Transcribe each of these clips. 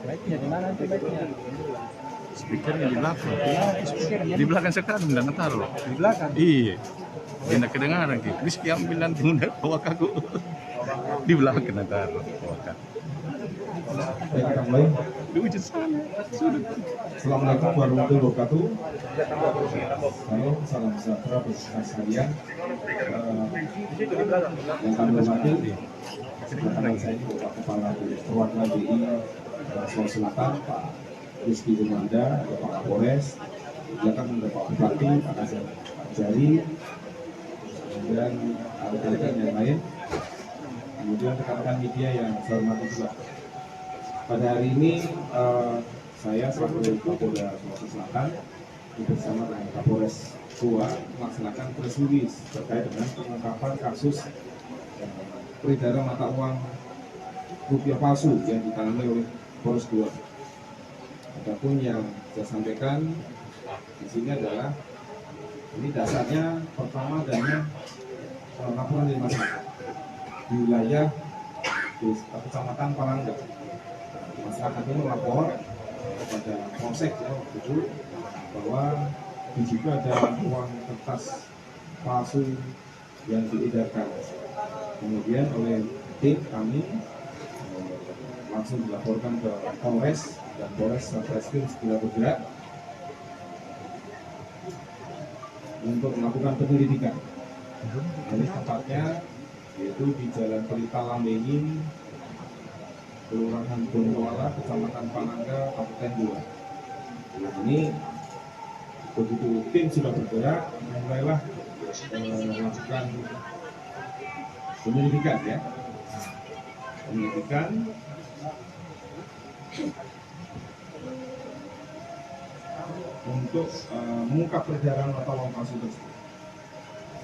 Baiknya di mana tuh baiknya? Speakernya di belakang. Di belakang sekarang nggak taruh. Di belakang. Iya. Enak kedengaran gitu. Terus diambil nanti udah bawa kaku. Di belakang taruh. Baik, kita mulai. Di ujung sana. Sudah. Assalamualaikum warahmatullahi wabarakatuh. Salam sejahtera bagi sekalian. Yang kami hormati, sekarang saya ini Bapak Kepala Perwakilan BI Sulawesi Selatan, Pak Rizky Jumanda, ada Pak Kapolres, belakang ada Pak Bupati, Pak Azhar Jari, dan rekan-rekan yang lain, kemudian rekan-rekan media yang saya hormati juga. Pada hari ini saya selaku Kapolda Sulawesi Selatan bersama dengan Kapolres Goa melaksanakan press release terkait dengan pengungkapan kasus peredaran mata uang rupiah palsu yang ditangani oleh Polres Goa. Adapun yang saya sampaikan di sini adalah ini dasarnya pertama adanya laporan dari masyarakat di wilayah di Kecamatan Palangga. Masyarakat itu melapor kepada polsek ya waktu itu bahwa di situ ada uang kertas palsu yang diedarkan. Kemudian oleh tim kami langsung dilaporkan ke Polres dan Polres Satreskrim segera bergerak untuk melakukan penyelidikan. Ini tempatnya yaitu di Jalan Pelita Lambengin, Kelurahan Bondoala, Kecamatan Palangga, Kabupaten Goa. Nah, ini begitu tim sudah bergerak, mulailah melakukan penyelidikan ya. Penyelidikan untuk mengungkap peredaran mata uang palsu tersebut.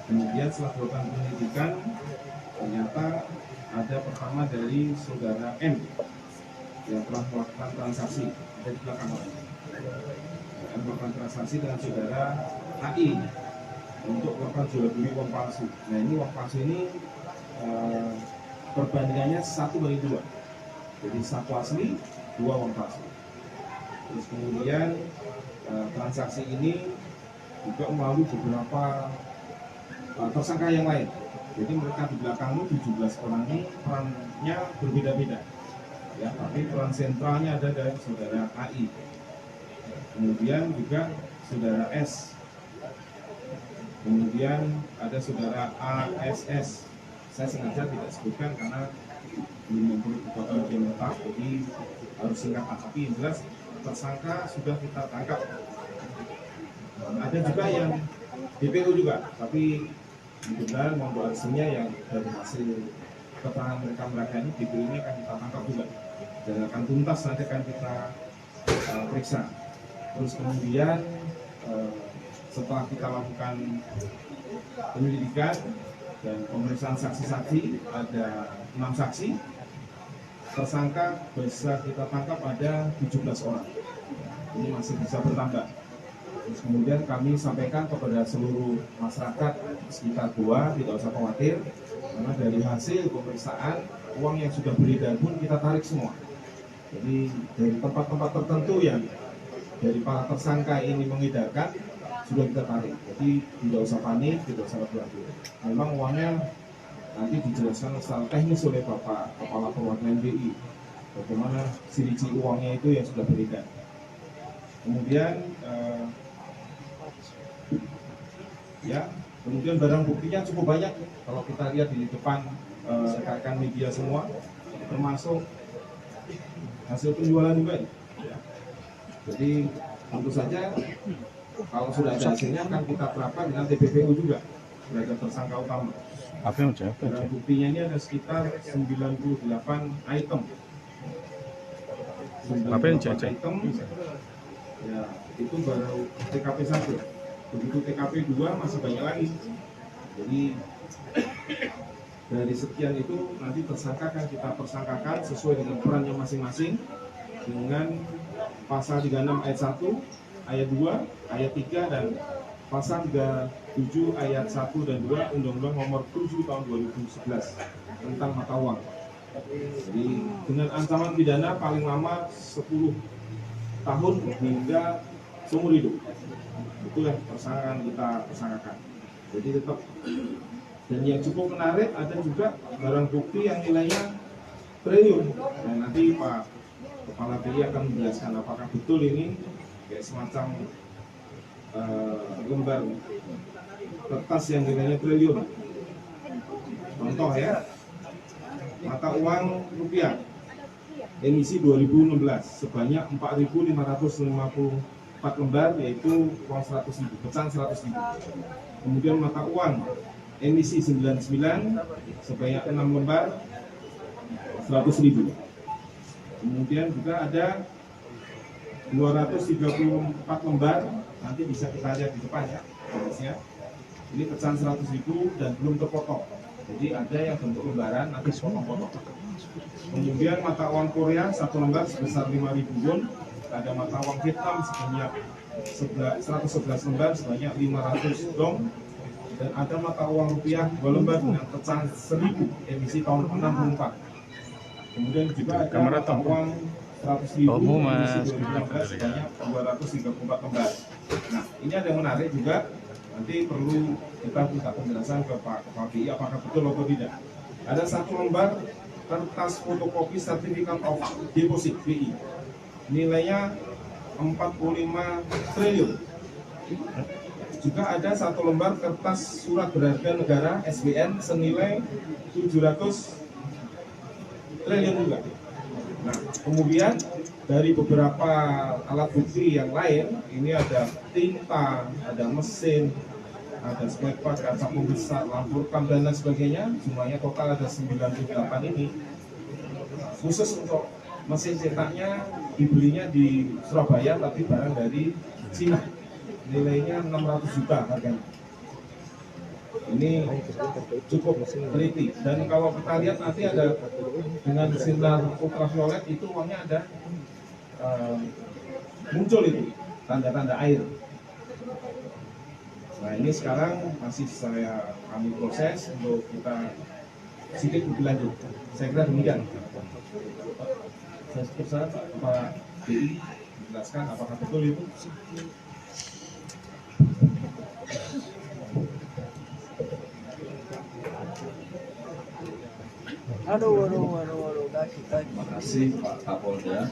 Kemudian setelah dilakukan penyelidikan, ternyata ada pertama dari saudara M yang telah melakukan transaksi ada di belakang orang. Dan melakukan transaksi dengan saudara AI untuk melakukan jual beli uang palsu. Nah ini uang palsu ini perbandingannya 1:2. Jadi 1 asli, 2 uang palsu. Terus kemudian transaksi ini juga melalui beberapa tersangka yang lain. Jadi mereka di belakang itu 17 orang ini perannya berbeda-beda. Ya, tapi peran sentralnya ada dari saudara AI. Kemudian juga saudara S. Kemudian ada saudara ASS. Saya sengaja tidak sebutkan karena belum mempunyai bagian lengkap, jadi harus singkat. Tapi yang jelas tersangka sudah kita tangkap. Ada juga yang DPO juga, tapi kemudian membuat hasilnya yang dari hasil keterangan mereka ini DPO ini akan kita tangkap juga dan akan tuntas nanti akan kita periksa. Terus kemudian setelah kita lakukan penyelidikan dan pemeriksaan saksi-saksi, ada 6 saksi, tersangka bisa kita tangkap ada 17 orang. Ini masih bisa bertambah. Terus kemudian kami sampaikan kepada seluruh masyarakat sekitar Goa, tidak usah khawatir, karena dari hasil pemeriksaan uang yang sudah beredar pun kita tarik semua. Jadi dari tempat-tempat tertentu yang dari para tersangka ini mengedarkan sudah kita tarik. Jadi tidak usah panik, tidak usah ragu-ragu. Memang uangnya nanti dijelaskan secara teknis oleh Bapak Kepala Perwakilan BI bagaimana ciri-ciri uangnya itu yang sudah beredar. Kemudian kemudian barang buktinya cukup banyak kalau kita lihat di depan rekan-rekan media semua, termasuk hasil penjualan juga ya. Jadi tentu saja kalau sudah ada hasilnya akan kita terapkan dengan TPPU juga sebagai tersangka utama. Apa yang jawab? Barang buktinya ini ada sekitar 98 item. Apa yang jawab? Item, ya itu baru TKP 1. Begitu TKP 2 masih banyak lagi. Jadi dari sekian itu nanti tersangka akan kita persangkakan sesuai dengan perannya masing-masing dengan pasal 36 ayat 1, ayat 2, ayat 3 dan pasal 37 ayat 1 dan 2 Undang-Undang Nomor 7 Tahun 2011 tentang mata uang. Jadi dengan ancaman pidana paling lama 10 tahun hingga seumur hidup. Itu yang kita tersangkakan. Jadi tetap. Dan yang cukup menarik, ada juga barang bukti yang nilainya triliun. Nah, nanti Pak Kepala BI akan menjelaskan apakah betul ini kayak semacam lembar kertas yang nilainya triliun. Contoh ya, mata uang rupiah emisi 2016 sebanyak 4.554 lembar, yaitu uang 100.000, pecahan 100.000. Kemudian mata uang emisi 99 sebanyak 6 lembar 100.000. Kemudian juga ada 234 lembar, nanti bisa kita lihat di depan ya, ini pecahan 100.000 dan belum terpotong. Jadi ada yang bentuk lembaran, nanti potong-potong. Kemudian mata uang Korea 1 lembar sebesar 5.000 won. Ada mata uang Vietnam sebanyak 111 lembar sebanyak 500 dong. Dan ada mata uang rupiah 2 lembar dengan pecahan 1.000 emisi tahun 64. Kemudian juga ada mata uang 100.000 emisi 2016 sebanyak 234 lembar. Nah, ini ada yang menarik juga. Nanti perlu kita minta penjelasan ke Pak Kepala BI apakah betul atau tidak. Ada 1 lembar kertas fotokopi Certificate of Deposit BI, nilainya 45 triliun. Juga ada 1 lembar kertas surat berharga negara SBN senilai 700 triliun juga. Nah, kemudian dari beberapa alat bukti yang lain, ini ada tinta, ada mesin, ada spare part, kaca pembesar, lampu rekam dan lain sebagainya. Jumlahnya total ada 98 ini. Khusus untuk mesin cetaknya dibelinya di Surabaya, tapi barang dari Cina. Nilainya 600 juta harganya. Ini cukup teliti. Dan kalau kita lihat nanti ada dengan sinar ultraviolet itu uangnya ada muncul itu tanda-tanda air. Nah, ini sekarang masih kami proses untuk kita sidik lebih lanjut. Saya kira demikian. Saya percaya Pak BI menjelaskan apakah betul itu. Aduh. Terima kasih Pak Kapolda.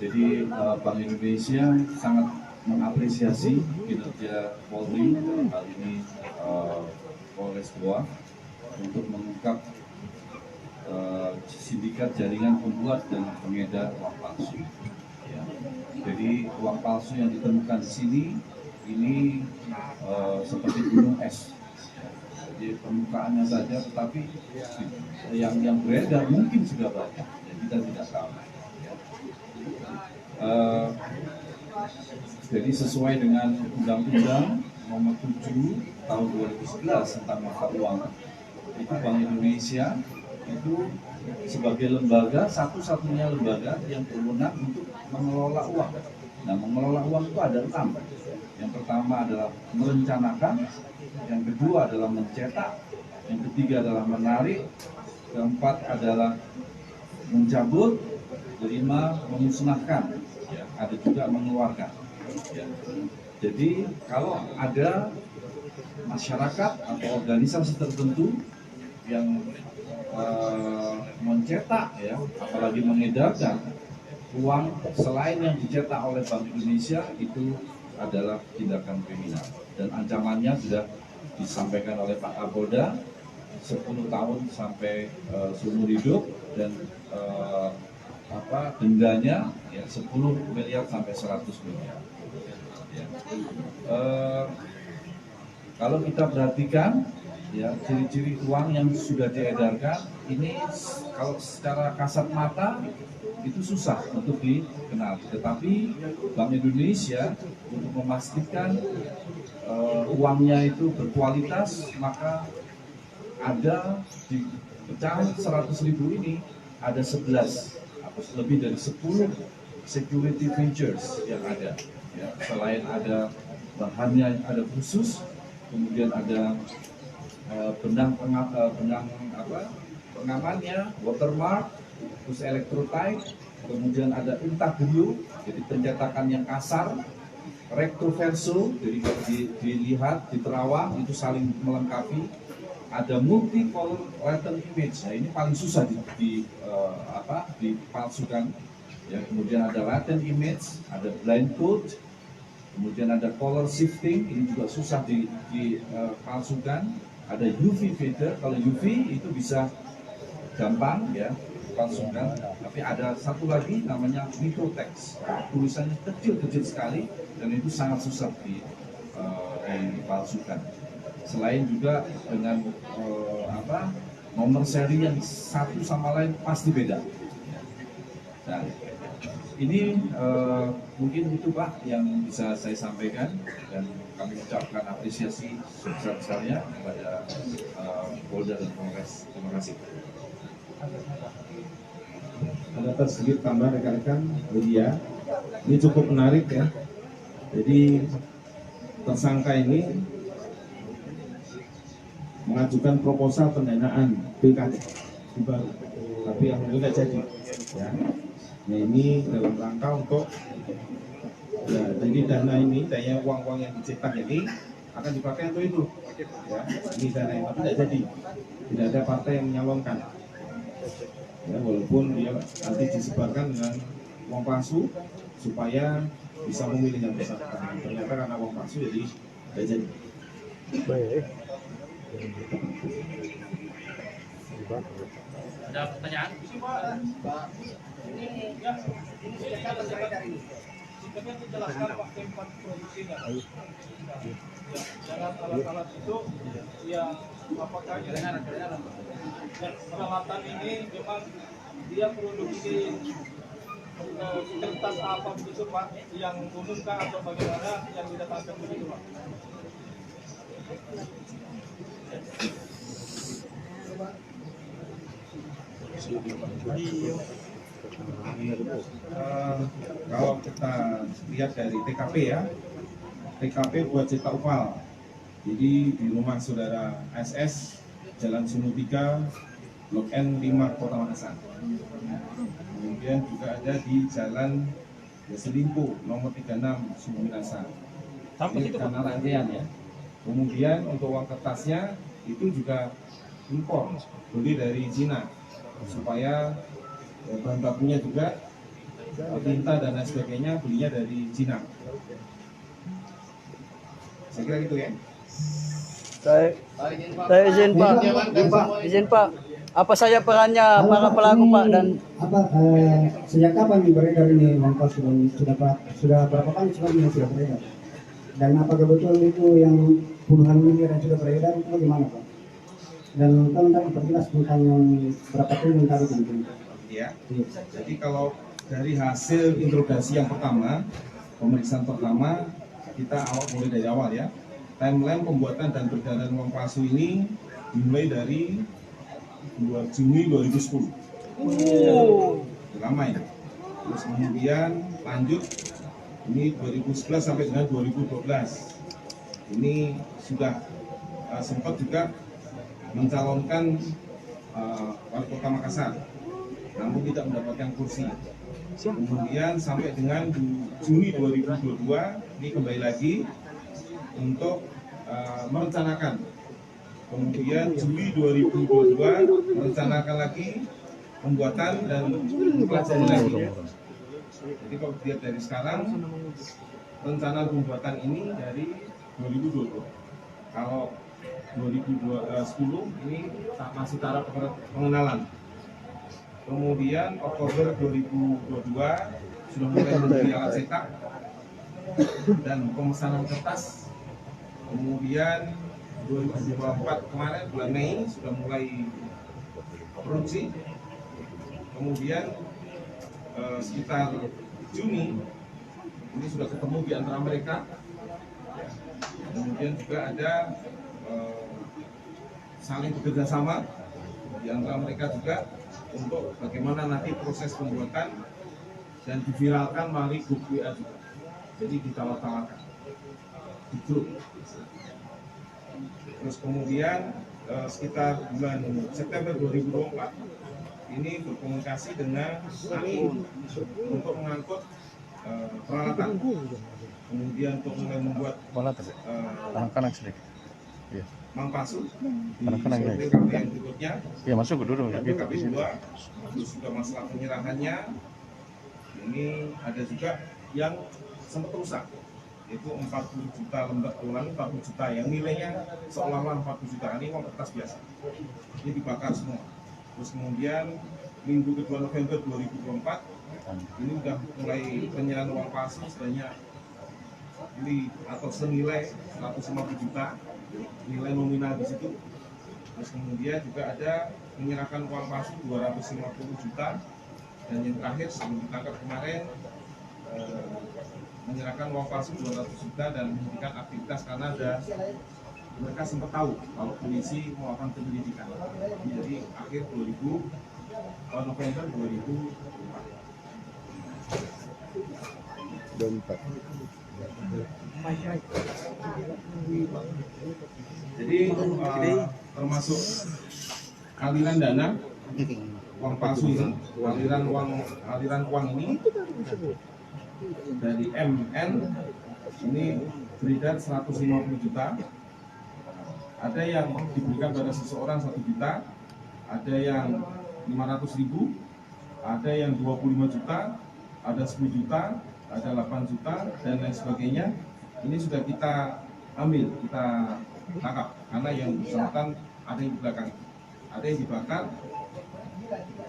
Jadi Bank Indonesia sangat mengapresiasi kinerja Polri, hal ini Polres Goa, untuk mengungkap sindikat jaringan pembuat dan pengedar uang palsu. Ya. Jadi uang palsu yang ditemukan di sini ini seperti gunung es. Jadi permukaannya saja, tetapi yang beredar mungkin sudah banyak, dan kita tidak tahu. Jadi sesuai dengan Undang-Undang Nomor 7 Tahun 2011 tentang mata uang, itu Bank Indonesia itu sebagai lembaga, satu-satunya lembaga yang berwenang untuk mengelola uang. Nah, mengelola uang itu ada 6. Yang pertama adalah merencanakan, yang kedua adalah mencetak, yang ketiga adalah menarik, keempat adalah mencabut, kelima memusnahkan, ya, ada juga mengeluarkan. Ya. Jadi kalau ada masyarakat atau organisasi tertentu yang mencetak, ya, apalagi mengedarkan uang selain yang dicetak oleh Bank Indonesia, itu adalah tindakan kriminal dan ancamannya sudah disampaikan oleh Pak Kapolda, 10 tahun sampai seumur hidup, dan dendanya ya 10 miliar sampai 100 miliar. Ya. Kalau kita perhatikan, ya, ciri-ciri uang yang sudah diedarkan ini kalau secara kasat mata itu susah untuk dikenal, tetapi Bank Indonesia untuk memastikan uangnya itu berkualitas, maka ada di pecahan 100.000 ini ada 11 atau lebih dari 10 security features yang ada, ya. Selain ada bahannya ada khusus, kemudian ada pengamannya, watermark, terus electrotype, kemudian ada intaglio, jadi pencetakan yang kasar, recto verso, jadi kalau dilihat di terawang itu saling melengkapi, ada multicolor latent image, nah ini paling susah dipalsukan, ya. Kemudian ada latent image, ada blind code, kemudian ada color shifting, ini juga susah dipalsukan. Ada UV filter, kalau UV itu bisa gampang ya dipalsukan. Tapi ada satu lagi namanya microtext, tulisannya kecil-kecil sekali dan itu sangat susah dipalsukan. Selain juga dengan nomor seri yang satu sama lain pasti beda. Nah, ini mungkin itu Pak yang bisa saya sampaikan, dan kami ucapkan apresiasi sebesar-besarnya kepada Polda dan Polres. Terima kasih. Ada sedikit tambah rekan-rekan media, ini cukup menarik ya. Jadi tersangka ini mengajukan proposal pendanaan pilkada baru, tapi alhamdulillah jadi. Ya. Nah ini dalam rangka untuk ya, jadi dana ini, dana uang-uang yang dicetak ini akan dipakai untuk itu. Ya, ini dana yang tapi tidak jadi, tidak ada partai yang menyalonkan. Ya, walaupun dia nanti disebarkan dengan uang palsu supaya bisa memilih yang bersangkutan. Ternyata karena uang palsu jadi tidak jadi. Baik. Ada pertanyaan? Pak. Ini sikapnya dijelaskan Pak tempat produksinya. Jangan alat-alat itu yang apakah peralatan ini memang dia produksi kertas apa begitu Pak, yang umumkah atau bagaimana yang didatangkan begitu Pak? Kalau kita lihat dari TKP ya, TKP buat cetak upal. Jadi di rumah saudara SS, Jalan Sunu 3, Blok N 5, Kota Makassar. Kemudian juga ada di Jalan Selimpo, nomor 36, Sunu Minasa. Ini karena rangkaian ya. Kemudian untuk uang kertasnya itu juga impor, beli dari Cina, supaya bahan bakunya juga tinta dan lain sebagainya belinya dari Cina. Saya kira gitu ya. Saya izin Pak. Apa saja perannya para pelaku Pak, dan sejak kapan beredar ini uang palsu, sudah berapa kali sebelumnya sudah beredar? Dan apakah betul itu yang puluhan miliar yang sudah beredar itu bagaimana Pak? Dan tolong perjelas tentang yang berapa triliun tadi mungkin. Ya. Jadi kalau dari hasil interogasi yang pertama, pemeriksaan pertama, kita mulai dari awal ya. Timeline pembuatan dan peredaran uang palsu ini dimulai dari 2 Juni 2010. Lama ya. Terus kemudian lanjut ini 2011 sampai dengan 2012. Ini sudah sempat juga mencalonkan wali kota Makassar, namun tidak mendapatkan kursi. Kemudian sampai dengan Juni 2022 ini kembali lagi untuk merencanakan. Kemudian Juli 2022 merencanakan lagi pembuatan dan pelaksanaan lagi. Jadi kalau dilihat dari sekarang, rencana pembuatan ini dari 2020. Kalau 2010 ini masih tahap pengenalan. Kemudian Oktober 2022 sudah mulai membeli alat cetak dan pemesanan kertas. Kemudian 2024 kemarin bulan Mei sudah mulai produksi. Kemudian sekitar Juni ini sudah ketemu di antara mereka. Kemudian juga ada saling bekerja sama di antara mereka juga untuk bagaimana nanti proses pembuatan dan diviralkan melalui grup WA juga. Jadi ditawar-tawarkan. di grup. Terus kemudian sekitar bulan September 2024 ini berkomunikasi dengan AI untuk mengangkut peralatan, kemudian untuk mulai membuat Kanan sedikit. Iya. mang palsu di Kanan ya. KP yang berikutnya. Iya, masuk dulu ya. Yang KP 2, terus juga masalah penyerahannya. Ini ada juga yang sempat rusak, itu 40 juta lembar ulang, 40 juta yang nilainya seolah-olah 40 juta, ini uang kertas biasa, ini dibakar semua. Terus kemudian minggu kedua November 2024 ini udah mulai penyerahan uang palsu sebanyak ini atau senilai 150 juta nilai nominal di situ. Terus kemudian juga ada menyerahkan uang palsu 250 juta, dan yang terakhir sebelum ditangkap kemarin menyerahkan uang palsu 200 juta dan menghentikan aktivitas karena ada mereka sempat tahu kalau polisi melakukan penyelidikan. Jadi akhir November 2024. Jadi termasuk aliran dana uang palsu ini, aliran uang ini dari MN ini beredar 150 juta. Ada yang diberikan pada seseorang 1 juta, ada yang 500.000, ada yang 25 juta, ada 10 juta, ada 8 juta, dan lain sebagainya. Ini sudah kita ambil, kita tangkap, karena yang bersangkutan ada yang di belakang, ada yang dibakar,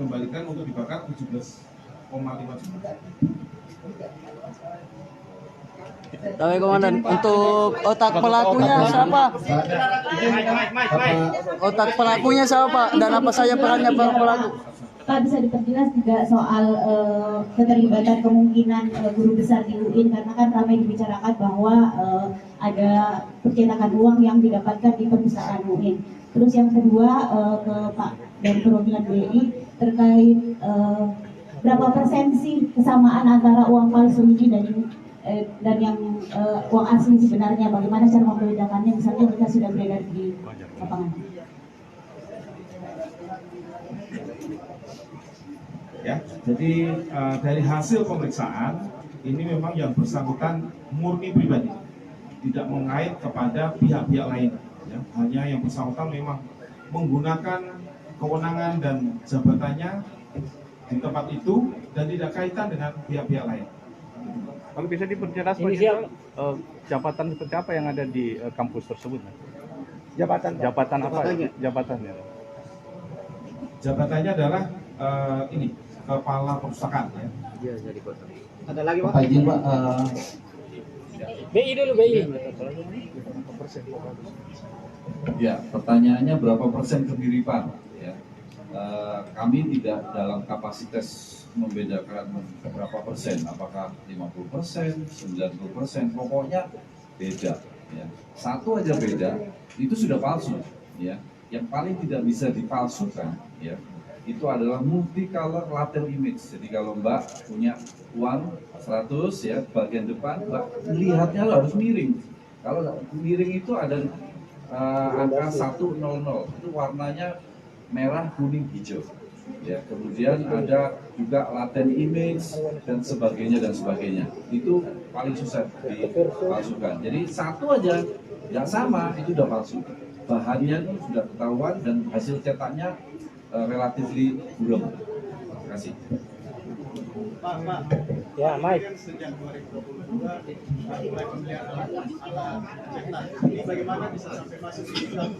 kembalikan untuk dibakar 17,5 juta. Tapi komandan, untuk otak pelakunya siapa? Otak pelakunya siapa? Dan apa saja perannya para pelaku? Pak, bisa diperjelas juga soal keterlibatan kemungkinan guru besar di UIN, karena kan ramai dibicarakan bahwa ada percetakan uang yang didapatkan di perpustakaan UIN. Terus yang kedua ke Pak dari perwakilan BI terkait berapa persen sih kesamaan antara uang palsu ini dan yang uang asli sebenarnya, bagaimana cara membedakannya misalnya jika sudah beredar di lapangan? Ya, jadi dari hasil pemeriksaan ini memang yang bersangkutan murni pribadi, tidak mengait kepada pihak-pihak lain. Ya, hanya yang bersangkutan memang menggunakan kewenangan dan jabatannya di tempat itu dan tidak kaitan dengan pihak-pihak lain. Kalau bisa diperjelas Pak Jenderal, jabatan seperti apa yang ada di kampus tersebut? Jabatan apa? Jabatannya? Jabatannya adalah ini kepala perpustakaan. Ya. Iya, jadi kota. Ada lagi Pak? Pak izin Pak, BI dulu, BI. ya pertanyaannya berapa persen kemiripan? Ya, kami tidak dalam kapasitas membedakan berapa persen, apakah 50%, 90%, pokoknya beda. Ya. Satu aja beda, itu sudah palsu. Ya. Yang paling tidak bisa dipalsukan, ya, itu adalah multicolor latent image. Jadi kalau Mbak punya uang 100, ya, bagian depan Mbak melihatnya harus miring. Kalau miring itu ada angka 100, itu warnanya merah, kuning, hijau. Ya, kemudian ada juga latent image dan sebagainya dan sebagainya. Itu paling susah dipalsukan. Jadi satu aja yang sama itu udah palsu. Bahannya itu sudah ketahuan dan hasil cetaknya relatif buram. Terima kasih. Pak. Ya, Mike. Sejak 2022 mulai pembelian alat cetak. Ini bagaimana bisa sampai masuk ke dalam?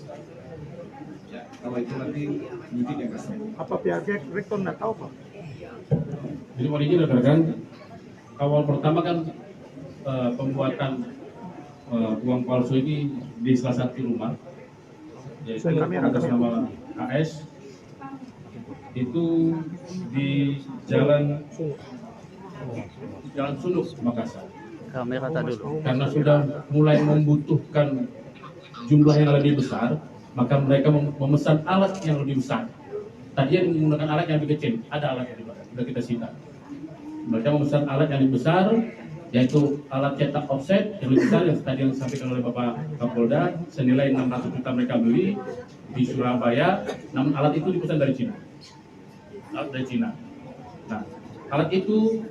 Ya, kalau itu nanti penyidik yang kasih. Apa pihak rektor nggak tahu Pak? Jadi mohon izin rekan-rekan, awal pertama kan pembuatan uang palsu ini di salah satu rumah, yaitu atas nama AS, itu di Jalan Sunuk, Makassar. Kamera dulu. Karena sudah mulai membutuhkan jumlah yang lebih besar, maka mereka memesan alat yang lebih besar. Tadi yang menggunakan alat yang lebih kecil, ada alat yang lebih besar, sudah kita sita. Mereka memesan alat yang lebih besar, yaitu alat cetak offset yang lebih besar yang tadi yang disampaikan oleh Bapak Kapolda, senilai 600 juta mereka beli di Surabaya, namun alat itu dipesan dari Cina. Alat dari Cina. Nah, alat itu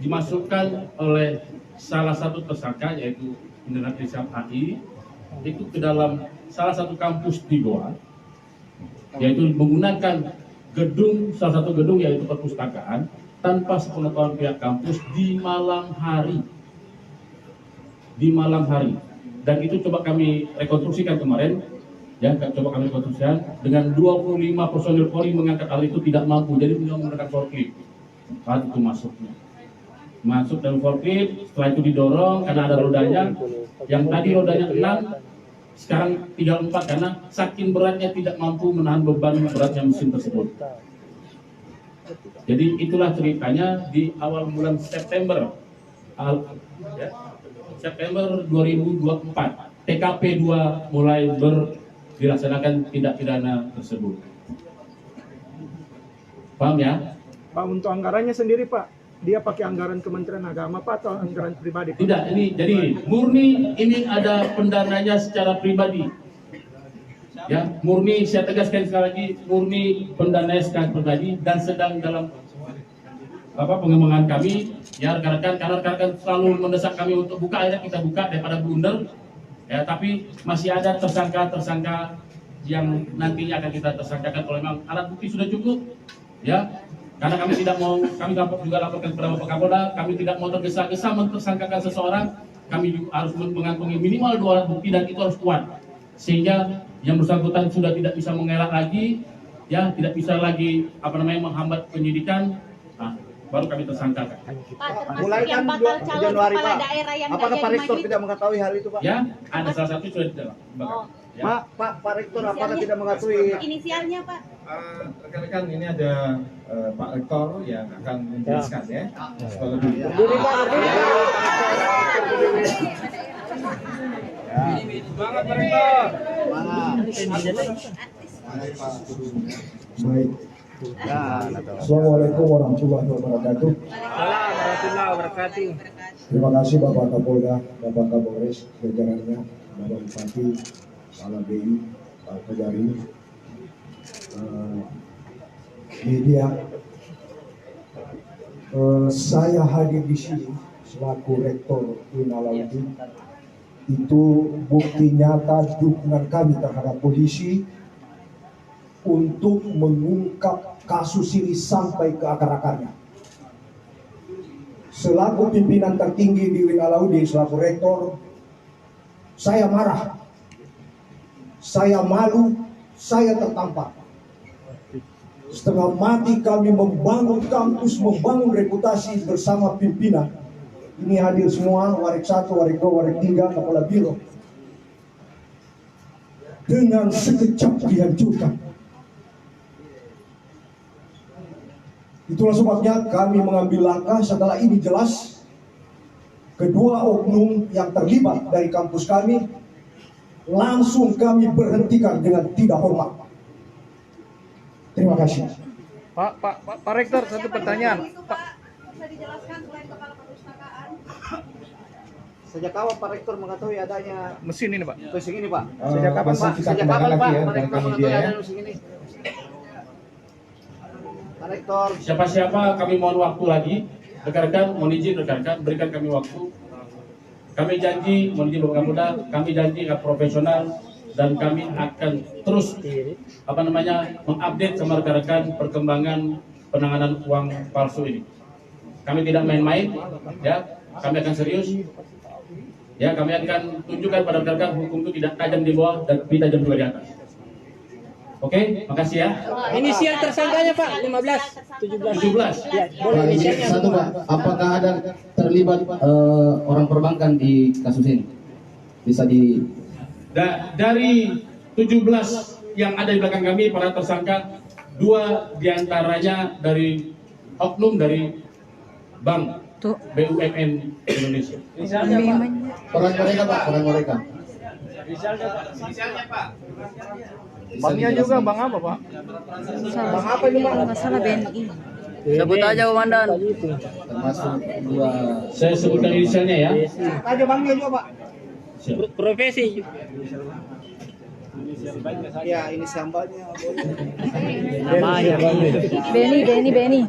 dimasukkan oleh salah satu tersangka yaitu Indra Trisam AI itu ke dalam salah satu kampus di Goa, yaitu menggunakan salah satu gedung yaitu perpustakaan tanpa sepengetahuan pihak kampus di malam hari. Dan itu coba kami rekonstruksikan kemarin, ya, coba kami rekonstruksikan dengan 25 personil Polri mengangkat alat itu tidak mampu, jadi beliau menggunakan forklift. Alat itu masuk dalam forklift, setelah itu didorong karena ada rodanya, yang tadi rodanya 6, sekarang tinggal 4 karena saking beratnya tidak mampu menahan beban beratnya mesin tersebut. Jadi itulah ceritanya di awal bulan September, September 2024, TKP 2 mulai dilaksanakan tindak pidana tersebut. Paham ya? Pak, untuk anggarannya sendiri Pak, dia pakai anggaran Kementerian Agama Pak atau anggaran pribadi Pak? Tidak, ini jadi murni ini ada pendananya secara pribadi. Ya, murni saya tegaskan sekali lagi, murni pendananya secara pribadi dan sedang dalam pengembangan kami. Ya, rekan-rekan, karena rekan-rekan selalu mendesak kami untuk buka, akhirnya kita buka daripada blunder. Ya, tapi masih ada tersangka yang nantinya akan kita tersangkakan kalau memang alat bukti sudah cukup. Ya, karena kami tidak mau, kami juga laporkan kepada Bapak Kapolda, kami tidak mau tergesa-gesa mentersangkakan seseorang. Kami harus mengantongi minimal 2 alat bukti dan itu harus kuat, sehingga yang bersangkutan sudah tidak bisa mengelak lagi, ya, tidak bisa lagi menghambat penyidikan. Nah, baru kami tersangkakan. Pak, termasuk yang bakal calon Januari, kepala Pak. daerah yang Apakah nggak Pak jadi Rektor maju tidak mengetahui hal itu Pak? Ya, ada salah satu sudah di dalam. Ya. Pak Rektor apakah tidak mengetahui? Inisialnya Pak? Rekan-rekan, ini ada Pak Rektor yang akan menjelaskan ya. Setelah Semangat Pak Rektor. Baik. Assalamualaikum warahmatullahi wabarakatuh. Terima kasih Bapak Kapolda, Bapak Kapolres, jajarannya, Bapak Bupati, Kepala BI, Pak Kejari, media. Saya hadir di sini selaku Rektor UIN Alauddin. Itu bukti nyata dukungan kami terhadap polisi untuk mengungkap kasus ini sampai ke akar-akarnya. Selaku pimpinan tertinggi di UIN Alauddin, selaku Rektor, saya marah, saya malu, saya tertampar. Setengah mati kami membangun kampus, membangun reputasi bersama pimpinan. Ini hadir semua, Warik 1, Warik 2, Warik 3, Kepala Biro. Dengan sekejap dihancurkan. Itulah sebabnya kami mengambil langkah setelah ini jelas kedua oknum yang terlibat dari kampus kami langsung kami berhentikan dengan tidak hormat. Terima kasih. Pak Rektor, satu pertanyaan. Pak, bisa dijelaskan selain kepala perpustakaan? Sejak kapan Pak Rektor mengetahui adanya Mesin ini, Pak. mesin ini Pak? Sejak kapan Pak? kita Sejak kapan kembangkan Pak lagi ya, Pak Rektor barangkali mengetahui dia ya. adanya mesin ini? Pak Rektor. Siapa-siapa kami mohon waktu lagi, rekan-rekan, mohon izin rekan-rekan, berikan kami waktu. Kami janji, mohon izin Bapak Kapolda, kami janji akan profesional dan kami akan terus mengupdate sama rekan-rekan perkembangan penanganan uang palsu ini. Kami tidak main-main, ya, kami akan serius. Ya, kami akan tunjukkan pada rekan-rekan hukum itu tidak tajam di bawah dan tapi tajam juga di atas. Oke, makasih ya. Inisial tersangkanya Pak, 15, 17. 17. Ya, boleh inisialnya. Satu Pak, apakah ada terlibat orang perbankan di kasus ini? Bisa di Dari 17 yang ada di belakang kami, para tersangka, 2 diantaranya dari oknum dari Bank BUMN Indonesia. peran mereka Pak, peran mereka? Banknya juga Bang apa Pak? Bang apa ini Pak? Nggak salah BNI. Sebut aja komandan. termasuk dua. Saya sebutkan inisialnya ya. Aja Bang juga Pak. Profesi. Ya, ini sambalnya. Beni.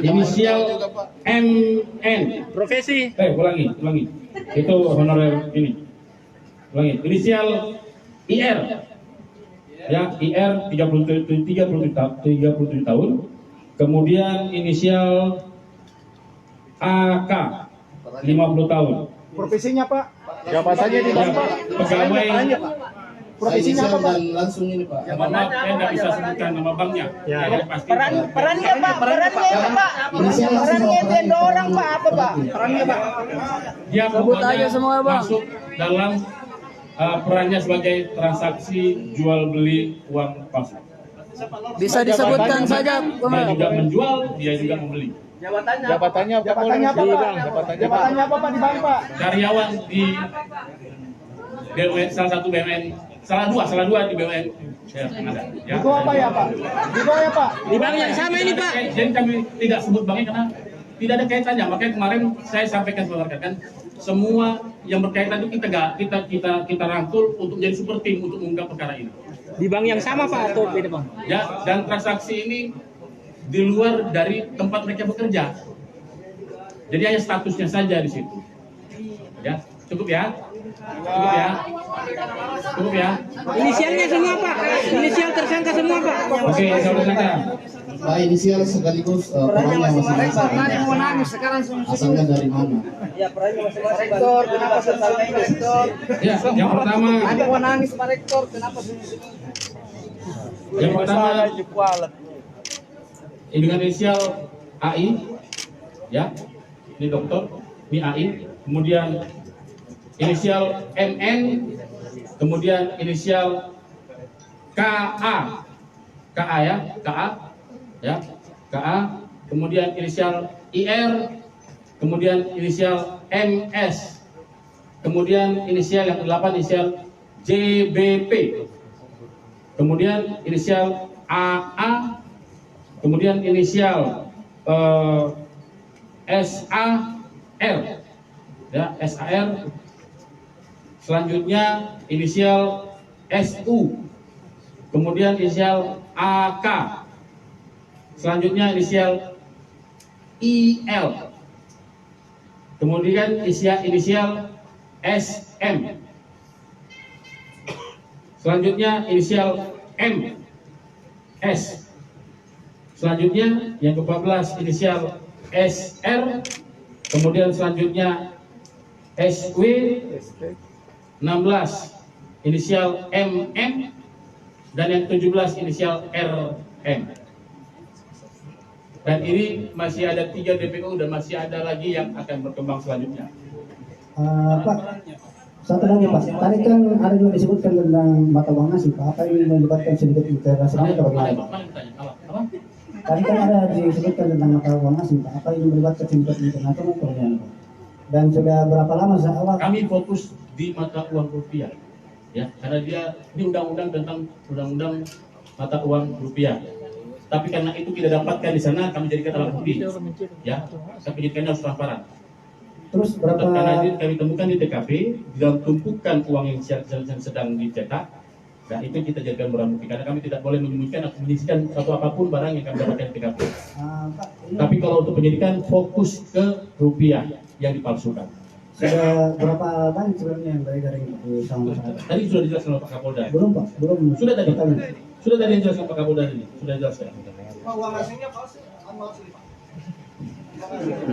Inisial MN. Profesi. Ulangi. Itu honorer ini. Ulangi. Inisial IR. Ya, IR 37 tahun. Kemudian inisial AK 50 tahun. Profesinya Pak? Jabatannya di Ya, pegawai. Profesinya apa Pak? Dan langsung ini Pak. Mohon maaf, saya nggak bisa sebutkan nama banknya. Ya, pasti. Perannya Pak, perannya itu ada orang Pak, apa Pak? Perannya Pak. Dia Sebut pokoknya aja semua, Bang. masuk dalam perannya sebagai transaksi jual beli uang palsu. Bisa disebutkan saja Dia komandan. juga menjual, dia juga membeli. Jabatannya apa? Jabatannya apa Pak? Jabatannya apa Pak di bank Pak? Karyawan di BUMN, salah satu BUMN, salah dua di BUMN yang ada. Ya. Itu apa ya Pak? Itu ya Pak? Di bank yang sama ini Pak. Jadi kami tidak sebut banknya karena tidak ada kaitannya. Makanya kemarin saya sampaikan kepada rekan, semua yang berkaitan itu kita rangkul untuk jadi super tim untuk mengungkap perkara ini. Di bank yang sama Pak atau beda Bang? Ya, dan transaksi ini di luar dari tempat mereka bekerja. Jadi hanya statusnya saja di situ. Ya, cukup ya. Cukup ya. Inisialnya semua Pak. Inisial tersangka semua Pak. Oke, saudara tersangka. Pak inisial sekaligus perannya masing-masing. Asalnya dari mana? Rektor, kenapa sampai rektor? Ya, yang pertama. Ada mau nangis Pak Rektor, kenapa Yang pertama dengan inisial AI, ya, ini dokter, ini AI, kemudian inisial MN, kemudian inisial KA, KA, kemudian inisial IR, kemudian inisial MS, kemudian inisial yang ke-8 inisial JBP, kemudian inisial AA, kemudian inisial SAR, ya, SAR, selanjutnya inisial SU, kemudian inisial AK, selanjutnya inisial IL, kemudian inisial SM, selanjutnya inisial MS, selanjutnya yang ke-14 inisial SR, kemudian selanjutnya SW, 16 inisial MM, dan yang 17 inisial RM. Dan ini masih ada 3 DPO dan masih ada lagi yang akan berkembang selanjutnya. Pak, satu lagi Pak, tadi kan ada juga disebutkan tentang mata uang asing Pak, apa ini melibatkan sedikit internasional atau bagaimana? Apa? Tadi kan ada disebutkan tentang mata uang asing Pak, apa ini melibatkan sedikit internasional atau bagaimana Pak? Dan sudah berapa lama sejak awal? Kami fokus di mata uang rupiah, ya, karena dia ini undang-undang tentang undang-undang mata uang rupiah. Tapi karena itu tidak dapatkan di sana, kami jadikan alat bukti, ya. Kami jadikan harus transparan. Terus berapa? Karena kami temukan di TKP di dalam tumpukan uang yang sedang dicetak, dan itu kita jadikan barang bukti. Karena kami tidak boleh menyembunyikan atau menyisikan satu apapun barang yang kami dapatkan di TKP. Tapi kalau untuk penyidikan fokus ke rupiah yang dipalsukan. Sudah berapa banyak sebenarnya yang beredar di sama masyarakat? Tadi sudah dijelaskan oleh Pak Kapolda. Belum Pak, belum. Sudah tadi. Totalnya. Sudah tadi yang dijelaskan Pak Kapolda ini. Sudah dijelaskan. Pak, uang asingnya palsu.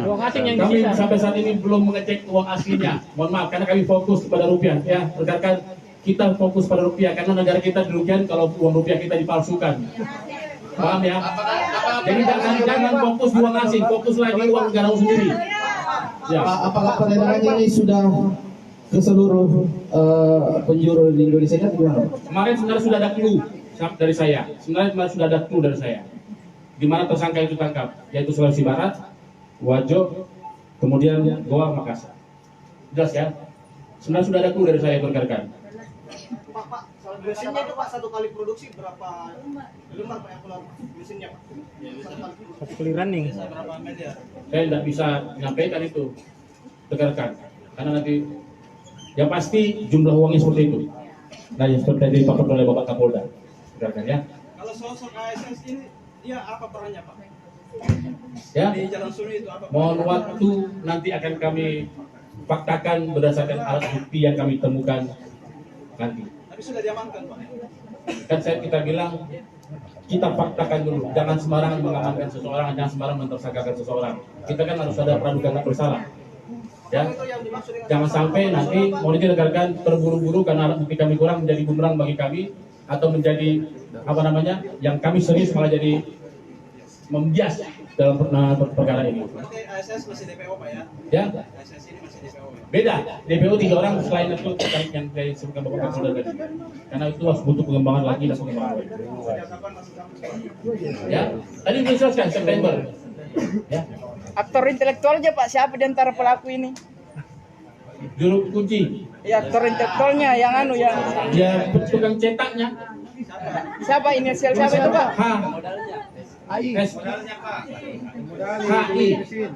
Uang asing yang Kami disita. sampai saat ini belum mengecek uang aslinya. Mohon maaf karena kami fokus kepada rupiah, ya. Rekan-rekan, kita fokus pada rupiah karena negara kita dirugikan kalau uang rupiah kita dipalsukan. Paham ya? Jadi jangan fokus di uang asing, fokus lagi uang negara sendiri. Ya. Pak, apakah peredarannya ini sudah ke seluruh penjuru di Indonesia atau gimana? Kemarin sebenarnya sudah ada clue dari saya. Sebenarnya kemarin sudah ada clue dari saya. Di mana tersangka itu tangkap, yaitu Sulawesi Barat, Wajo, kemudian Goa, Makassar. Jelas ya? Sebenarnya sudah ada clue dari saya, rekan-rekan. Pak, mesinnya itu Pak satu kali produksi berapa lembar Pak yang keluar mesinnya Pak? Satu kali running. Berapa miliar? Saya tidak bisa menyampaikan itu, rekan-rekan, karena nanti yang pasti jumlah uangnya seperti itu. Nah, yang seperti tadi dipaparkan oleh Bapak Kapolda, rekan-rekan ya. Kalau sosok ASS ini dia apa perannya Pak? Ya, Di Jalan Suni itu apa? mohon waktu nanti akan kami faktakan berdasarkan alat bukti yang kami temukan nanti. Tapi sudah diamankan Pak. Kan kita bilang kita faktakan dulu, jangan sembarangan mengamankan seseorang, jangan sembarangan mentersangkakan seseorang. Kita kan harus ada praduga tak bersalah. Ya, jangan sampai nanti mohon izin rekan-rekan terburu-buru karena alat bukti kami kurang menjadi bumerang bagi kami atau menjadi apa namanya yang kami serius malah jadi membias dalam perkara ini. Berarti ASS masih DPO Pak ya? Ya, ASS ini masih DPO ya? beda. DPO 3 orang selain itu terkait yang saya sebutkan Bapak Kapolda tadi. Karena itu harus butuh pengembangan lagi dan pengembangan lagi. Ya, tadi sudah dijelaskan September. Ya. Aktor intelektualnya Pak, siapa di antara pelaku ini? Juru kunci. Ya, aktor intelektualnya yang yang Ya, tukang cetaknya. siapa inisial siapa itu Pak? H. S.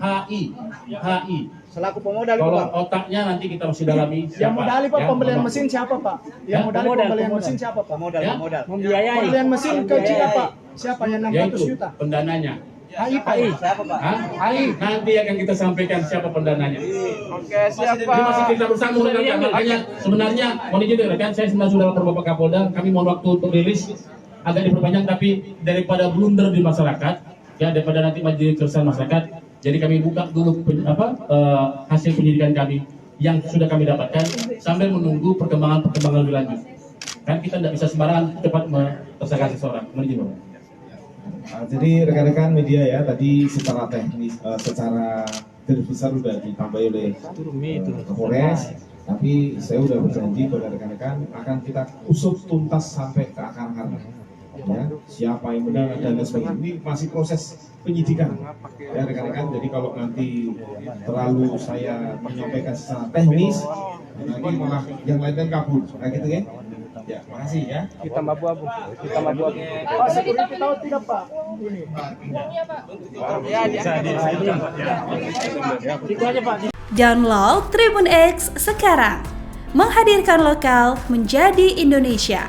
HI. Selaku pemodal itu Kalau Pak. otaknya nanti kita masih dalami siapa. Yang modali Pak, Ya, pembelian mohon mesin siapa Pak? Yang Ya, modali pembelian mesin siapa Pak? Ya? Membiayai. Pembelian mesin ke Cina Pak. Siapa yang Ya 600 itu juta? pendananya. HI Pak. Siapa Pak? Hah? Nanti akan kita sampaikan siapa pendananya. Oke, siapa? Ini masih kita bersambung rekan. Makanya sebenarnya mohon izin rekan, saya sebenarnya sudah lapor Bapak Kapolda, kami mohon waktu untuk rilis agak diperpanjang, tapi daripada blunder di masyarakat, ya daripada nanti menjadi keresahan masyarakat, jadi kami buka dulu hasil penyidikan kami yang sudah kami dapatkan sambil menunggu perkembangan lebih lanjut. Kan kita tidak bisa sembarangan cepat tersangka seseorang. Mohon izin Bapak. Jadi rekan-rekan media ya, tadi secara teknis, secara garis besar sudah ditambahi oleh Kapolres, tapi saya sudah berjanji pada rekan-rekan akan kita usut tuntas sampai ke akar-akarnya. Ya, siapa yang benar dan lain sebagainya. Ini masih proses penyidikan ya rekan-rekan. Jadi kalau nanti terlalu saya menyampaikan secara teknis, nanti malah yang lain kan kabur, kayak gitu ya. Ya, makasih ya. Kita abu-abu. Pak, security tahu tidak Pak? Ini. Ya, itu aja Pak. Download Tribun X sekarang. Menghadirkan lokal menjadi Indonesia.